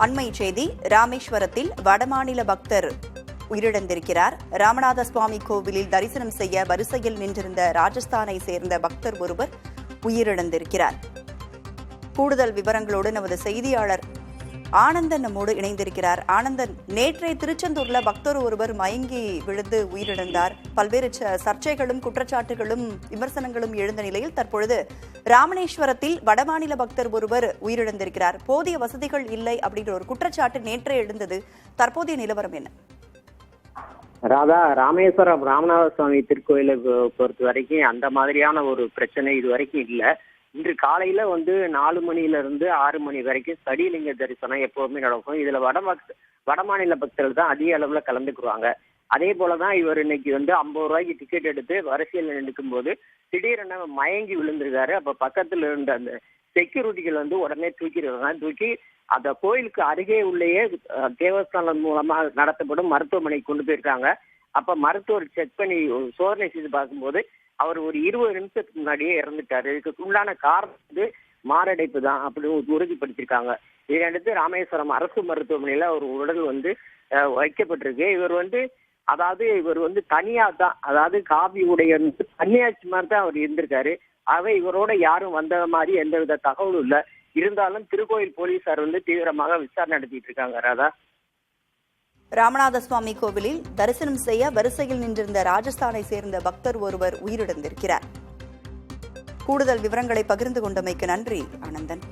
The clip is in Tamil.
அண்மை செய்தி, ராமேஸ்வரத்தில் வடமாநில பக்தர் உயிரிழந்திருக்கிறார். ராமநாத சுவாமி கோவிலில் தரிசனம் செய்ய வரிசையில் நின்றிருந்த ராஜஸ்தானை சேர்ந்த பக்தர் ஒருவர் உயிரிழந்திருக்கிறார். கூடுதல் விவரங்களோடு நமது செய்தியாளர் ஆனந்தன் நம்மோடு இணைந்திருக்கிறார். ஆனந்தன், நேற்றே திருச்செந்தூர்ல பக்தர் ஒருவர் மயங்கி விழுந்து உயிரிழந்தார். பல்வேறு சர்ச்சைகளும் குற்றச்சாட்டுகளும் விமர்சனங்களும் எழுந்த நிலையில் தற்பொழுது ராமேஸ்வரத்தில் வடமாநில பக்தர் ஒருவர் உயிரிழந்திருக்கிறார். போதிய வசதிகள் இல்லை அப்படின்ற ஒரு குற்றச்சாட்டு நேற்றே எழுந்தது. தற்போதைய நிலவரம் என்ன? ராதா, ராமேஸ்வரம் ராமநாத சுவாமி திருக்கோயிலை பொறுத்த வரைக்கும் அந்த மாதிரியான ஒரு பிரச்சனை இது வரைக்கும் இல்லை. இன்று காலையில 4 மணில இருந்து 6 மணி வரைக்கும் ஸ்தடிலிங்க தரிசனம் எப்பவுமே நடக்கும். இதுல வடமாநில பக்தர்கள் தான் அதிக அளவுல கலந்துக்குவாங்க. அதே போலதான் இவர் இன்னைக்கு 50 ரூபாய்க்கு டிக்கெட் எடுத்து வரிசையில் நிற்கும் போது திடீரென மயங்கி விழுந்திருக்காரு. அப்ப பக்கத்துல இருந்த அந்த செக்யூரிட்டிகள் உடனே தூக்கி அந்த கோயிலுக்கு அருகே உள்ளேயே தேவஸ்தானம் மூலமா நடத்தப்படும் மருத்துவமனைக்கு கொண்டு போயிருக்காங்க. அப்ப மருத்துவர் செக் பண்ணி சோதனை செய்து பார்க்கும்போது அவர் ஒரு 20 நிமிஷத்துக்கு முன்னாடியே இறந்துட்டாரு. இதுக்கு உண்டான காரணம் மாரடைப்பு தான் அப்படின்னு உறுதிப்படுத்திருக்காங்க. இதையடுத்து ராமேஸ்வரம் அரசு மருத்துவமனையில ஒரு உடல் வைக்கப்பட்டிருக்கு. இவர் தனியா தான், அதாவது காபி உடைய தனியாட்சி மாதிரி தான் அவர் இருந்திருக்காரு. ஆகவே இவரோட யாரும் வந்த மாதிரி எந்தவித தகவலும் இல்லை. இருந்தாலும் திருக்கோயில் போலீசார் தீவிரமாக விசாரணை நடத்திட்டு இருக்காங்க. ராதா, ராமநாத சுவாமி கோவிலில் தரிசனம் செய்ய வரிசையில் நின்றிருந்த ராஜஸ்தானை சேர்ந்த பக்தர் ஒருவர் உயிரிழந்திருக்கிறார். கூடுதல் விவரங்களை பகிர்ந்து கொண்டமைக்கு நன்றி ஆனந்தன்.